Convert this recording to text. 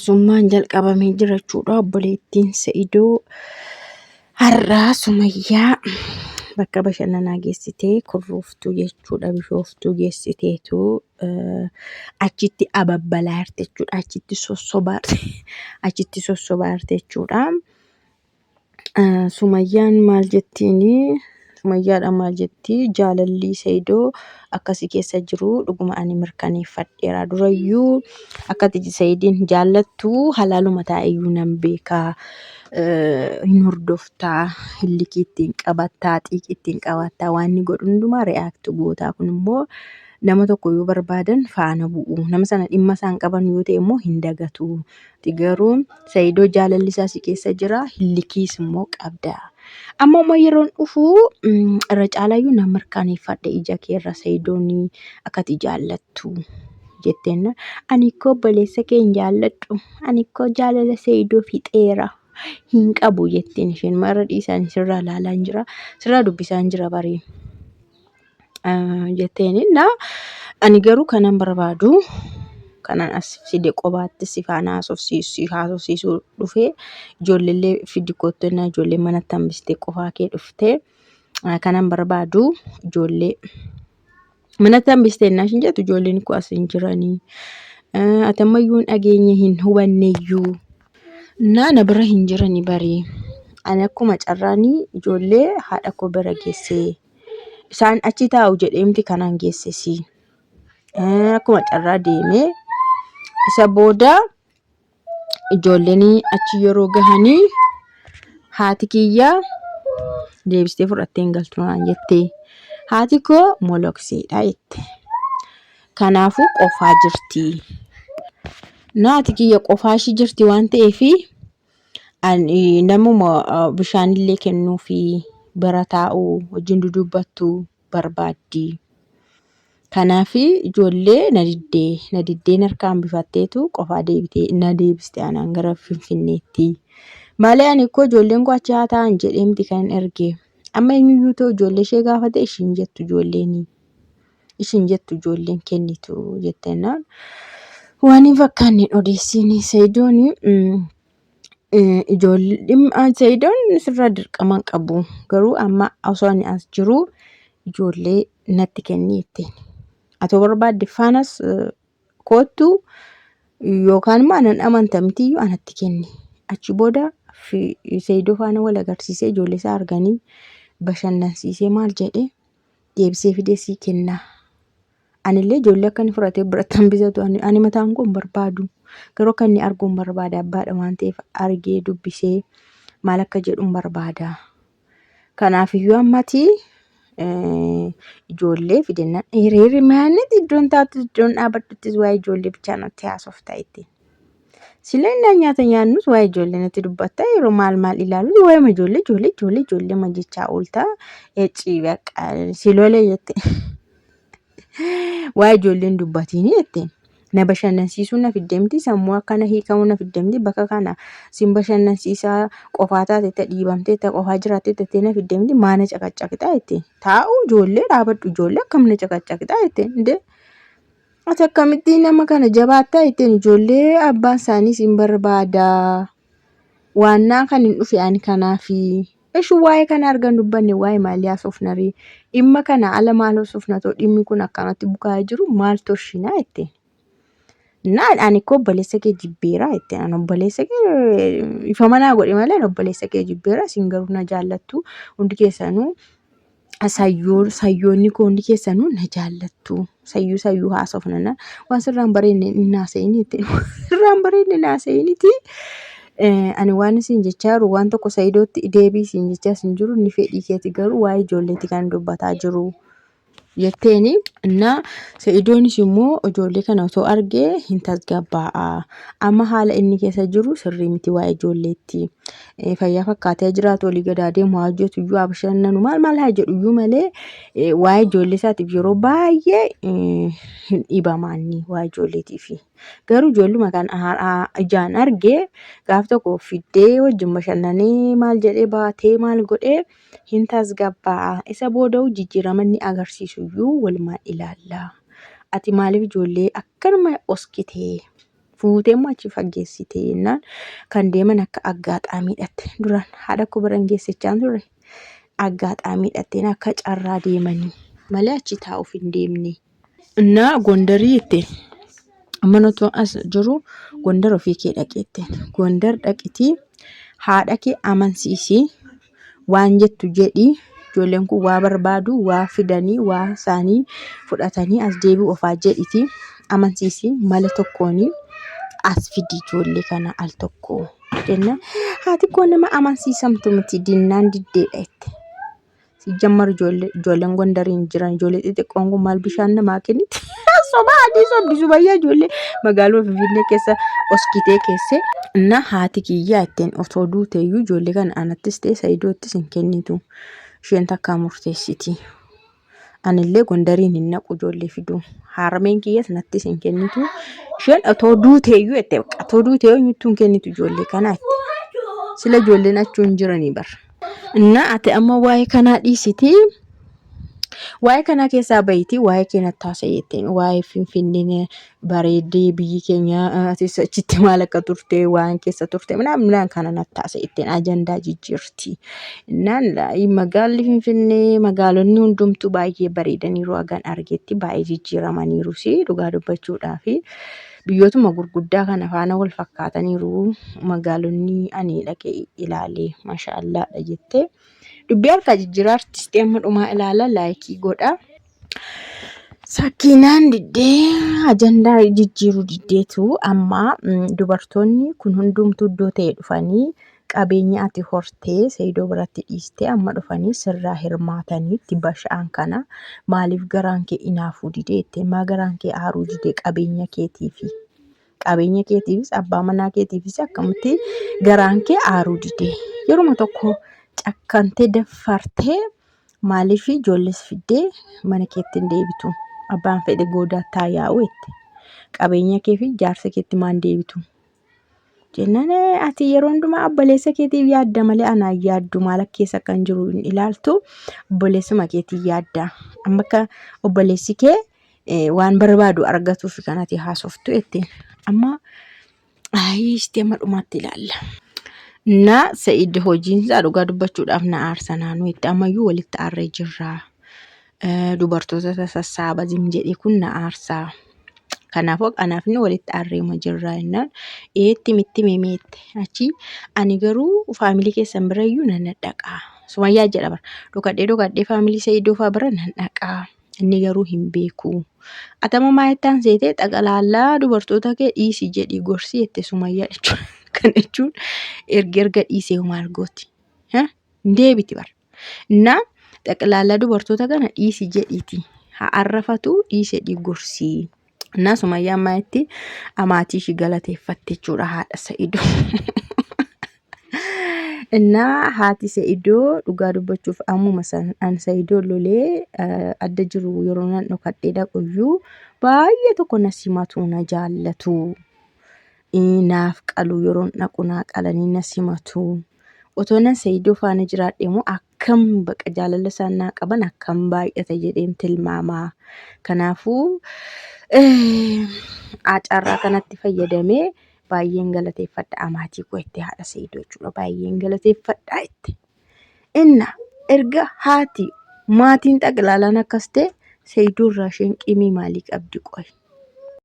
jaarsummaan jalqabamee jira jechuudha. Obboleettiin Sa'idoo har'aa Sumayyaa bakka bashannanaa geessitee kurrooftuu jechuudha. Bishooftuu geessiteetu achitti ababbalaa jirti jechuudha. Achitti sossobaa jirti jechuudha. Sumayyaan maal jettiini? Sumayyaadhaan maal jettii? Jaalalli Sa'idoo akkasii keessa jiru dhuguma ani mirkaneeffadheera. Durayyuu akkati Sa'idiin jaallattu halaaluma taa'eyyuu nan beekaa. Hin hordoftaa, hillikii ittiin qabattaa, xiiqii ittiin qabattaa, waan inni godhu hundumaa re'aaktii gootaa. Kun immoo nama tokko yoo barbaadan faana bu'u. Nama sana dhimma isaan qaban yoo ta'e immoo hin dagatu. Garuu Sa'idoo jaalalli isaa si keessa jira, hillikiis immoo qabda. Amma yeroon dhufu irra caalaayyuu nan mirkaneeffadhe ija keerra Sa'idoon akkati jaallattu jetteen. Ani koo obboleessa kee hin jaalladhu. Ani koo jaalala Sa'idoo fixeera. Hin qabu jetteen isheen marra dhiisanii sirraa ilaalaa hin jira. Sirraa dubbisaa hin jira barii. Jetteen ani garuu kanan barbaadu kanan as fide qobaatti si faana haasofsiisuu dhufee ijoollee fidi koottonnaa ijoollee manatti hambistee qofaa kee dhuftee kanan barbaadu ijoollee manatti hambistee naashin jettu ijoolleen koo as hin jiranii. Atammayyuu hin dhageenye hin hubanneeyyuu. Na bira hin jirani barii. Ani akkuma carraanii ijoollee haadha koo bira geessee isaan achi taa'u jedheemti kanan geessisi. Akkuma carraa deemee isa booda ijoolleen achi yeroo gahanii haati kiyyaa deebistee fudhattee hin galtu naan jettee. Haati koo molokseedha jette. Kanaafuu qofaa jirti. Haati kiyya qofaa ishii jirti waan ta'eef namuma bishaanillee kennuu fi bira taa'u wajjin dudubbattu barbaaddi. Kanaaf ijoollee na diddee harkaan bifatteetu qofaa deebitee na deebiste anaan gara Finfinneetti. Malee ani koo ijoolleen koo achi haa ta'an jedheemti kan erge. Amma eenyuyyuu ta'u ijoollee ishee gaafate ishiin jettu ijoolleen kennitu jettennaan. Waan hin fakkaanne odeessiin Sa'idoon Sa'idoon sirraa dirqama qabu. Garuu amma osoo ani as jiru ijoollee natti kenni jetteen. Atoo barbaadde faanas koottu yookaan immoo anan amantamtiyyuu anatti kenni. Achi booda Sa'idoo faana wal agarsiisee ijoollee isaa arganii bashannansiisee maal jedhee deebisee fidee sii kenna. Anillee ijoollee akka inni fudhatee biratti hambisatu ani mataan koo hin barbaadu. Garuu akka inni arguu hin barbaada abbaadha waan ta'eef argee dubbisee maal akka jedhu hin barbaada. Kanaafiyyuu ammati ijoollee fidennaan hiriirri maannetti iddoon taatu iddoon dhaabbatuttis waa'ee ijoollee bichaa natti haasoftaa jettee. Silee nyaata nyaannus waa'ee ijoollee natti dubbattaa yeroo maal ilaalu waa'ee ijoollee majjechaa ooltaa silolee jette. Waa'ee ijoolleen dubbatiin jetteen. Na bashannansiisuu na fiddeemti sammuu akkana hiikamuu na fiddeemti bakka kana sin bashannansiisaa qofaa taate dhiibamtee qofaa jiraattee tattee na fiddeemti maana caqaccaqxaa jetteen. Taa'u ijoollee dhaabadhu ijoollee akkamna caqaccaqxaa jetteen. Ati akkamittiin nama kana jabaattaa jetteen ijoollee abbaan isaanii sin barbaadaa. Waannaa kan hin dhufe ani kanaafi. Ishuu waa'ee kana argan dubbanne waa'ee maalii haasofnarii. Dhimma kana ala maal haasofnatoo dhimmi kun akkanatti bukaa jiru maal toshinaa jetteen. Ani koo obboleessa kee jibbeera jetteen. Ani obboleessa kee ifa manaa godhe malee obboleessa kee jibbeera sin garuu na jaallattu hundi keessanuu sayyoonni koo hundi keessanuu na jaallattu. Sayyuu haasofnana waan sirraan bareedne hin haasa'in jetteen. Sirraan bareedne hin haasa'initi. Ani waan isin jechaa jiru waan tokko Sa'idootti deebii isin jechaa isin jiru ni fedhii keeti garuu waa'ee ijoolleetti kan dubbataa jiru jetteeni. Sa'idoonis immoo ijoollee kana osoo argee hin tasgabbaa'a. Amma haala inni keessa jiru sirrii miti waa'ee ijoolleetti. Fayyaa fakkaatee jiraatu olii gadaa deemu haa hojjetu iyyuu haa bashannanu maal haa jedhu iyyuu malee waa'ee ijoollee isaatiif yeroo baay'ee hin dhiibamaanni waa'ee ijoolleetiif. Garuu ijoolluma kan ijaan argee gaaf tokko fiddee wajjin bashannanee maal jedhee baatee maal godhee hin tasgabbaa'a. Isa booda jijjiirama inni agarsiisu iyyuu walumaan ilaalla. Ati maaliif ijoollee akkanuma oskitee fuutee immoo achi fageessite jennaan kan deeman akka aggaxaamiidhatte duraan haadha koo bira hin geessichaan ture aggaxaamiidhatteen akka carraa deemanii malee achi taa'uuf hin deemne. Innaa Gondarii ittiin mana otoo as jiru Gondar ofii kee dhaqeetteen Gondar dhaqitii haadha kee amansiisii waan jettu jedhii ijoolleen kun waa barbaadu waa fidanii waa isaanii fudhatanii as deebi'u ofaa jedhiti amansiisii mala tokkoonii as fidi ijoollee kana al tokko jenna haati koo nama amansiisamtu miti dinnaan diddeedha itti sijammar ijoolleen Gondariin jiran ijoollee xixiqqoon kun maal bishaan namaa kenniti soba adii sobdi subayyaa ijoollee magaalaa Finfinnee keessa oskitee keesse na haati kiyyaa ittiin otoo duuteeyyuu ijoollee kana anattis ta'e Sa'idoottis hin kennitu isheen takka murteessiti. Anillee Gondariin hin naqu ijoollee fiduu harmeen kiyyaas nattis hin kennitu isheen otoo duuteeyyuu itti otoo duuteeyyuu hin kennitu ijoollee kanaatti sila ijoolleen achuun jiranii bar. Na ati amma waa'ee kanaa dhiisitii waa'ee kana keessaa bahitii waa'ee keenya taasiseen waa'ee Finfinnee bareeddee biyyi keenya achitti maal akka turte waan keessa turte minaan kana nattaasiseen ajandaa jijjiirti. Naan magaalli Finfinnee magaalonni hundumtuu baay'ee bareedaniiru agan argetti baay'ee jijjiiramaniiru si dhugaa dubbachuudhaafi biyyootuma gurguddaa kana faana wal fakkaataniiru magaalonni ani dhaqee ilaalee maashaallaadha jettee. Dubbii harka jijjiiraa artistii amma dhumaa ilaala laayikii godha. Sakkiinaan diddee ajandaa jijjiiruu diddeetu amma dubartoonni kun hundumtuu iddoo ta'e dhufanii qabeenya ati hortee Sa'idoo biratti dhiistee amma dhufanii sirraa hirmaatanii itti basha'an kana maaliif garaan kee inaafuu dideette maa garaan kee aaruu didee qabeenya keetiifis abbaa manaa keetiifis akkamitti garaan kee aaruu didee yeruma tokko cakkantee daffartee maaliif ijoollees fiddee mana keetti hin deebitu abbaan fedhe goodaattaa yaa'u itti qabeenya kee fi jaarsa keetti maan deebitu jennaan ati yeroo hundumaa obboleessa keetiif yaadda malee anaan yaaddu maal keessa kan jiru hin ilaaltu obboleessuma keetiif yaadda amma akka obboleessi kee waan barbaadu argatuuf kanatti haasoftu ittiin amma isti amma dhumaatti ilaalla. Na Sa'id hojiinsaa dhugaa dubbachuudhaaf na aarsa naannoo itti ammayyuu walitti aarree jirra. Dubartoota sassaaba zim jedhee kun na aarsaa. Kanaafuu anaaf inni walitti aarreema jirra jennaan eetti mitti meemeette achi ani garuu faamilii keessan birayyuu nan dhaqaa. Sumayyaa jedha bara dhokadhee faamilii Sa'idoo fa'aa bira nan dhaqaa. Inni garuu hin beeku. Atama maayettaan seetee xaqalaallaa dubartoota kee dhiisii jedhii gorsii jette Sumayyaa jechuudha. Kan jechuun erga dhiisee maal gooti? Deebiti bara. Na xaqalaallaa dubartoota kana dhiisii jedhiiti. Haa arrafatu dhiisee gorsii. Na Sumayyaan maayetti amaatii ishii galateeffatte jechuudha haadha Sa'idoo. Na haati Sa'idoo dhugaa dubbachuuf ammuma san Sa'idoo lolee adda jiru yeroo nan dhokadhee dhaquyyuu baay'ee tokko na simatu na jaallatu. Naaf qalu yeroo dhaqu naa qalanii na simatu. Otoo nan Sa'idoo faana jiraadhe immoo akkam baqa jaalala isaan naa qaban akkam baay'ata jedheen tilmaamaa. Kanaafuu carraa kanatti fayyadamee baay'een galateeffadha amaatii koo itti haadha Sa'idoo jechuudha baay'een galateeffadha itti. Inna erga haati maatiin xaqilaalaan akkas ta'e Sa'idoo irraa isheen qimii maalii qabdi qoy?